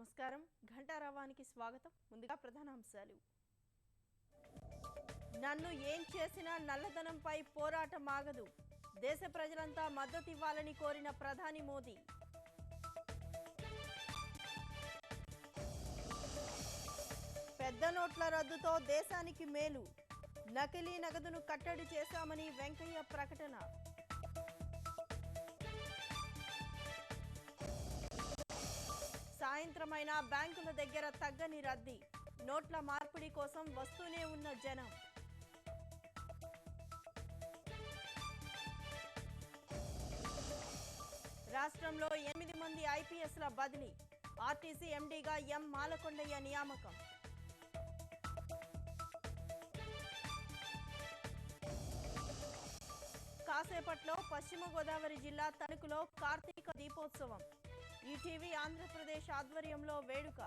నమస్కారం ఘంటారావానికి స్వాగతం ముందుగా ప్రధానాంశాలు నన్ను ఏం చేసినా నల్లధనంపై పోరాటం ఆగదు దేశ ప్రజలంతా మద్దతు ఇవ్వాలని కోరిన ప్రధాని మోదీ పెద్ద నోట్ల రద్దుతో దేశానికి మేలు నకిలీ నగదును కట్టడి చేశామని వెంకయ్య ప్రకటన సాయంత్రమైన బ్యాంకుల దగ్గర తగ్గని రద్దీ నోట్ల మార్పిడి కోసం వస్తూనే ఉన్న జనం రాష్ట్రంలో 8 మంది ఐపీఎస్ల బదిలీ ఆర్టీసీ ఎండీగా ఎం మాలకొండయ్య నియామకం కాసేపట్లో పశ్చిమ గోదావరి జిల్లా తణుకులో కార్తీక దీపోత్సవం ఈటీవీ ఆంధ్రప్రదేశ్ ఆధ్వర్యంలో వేడుక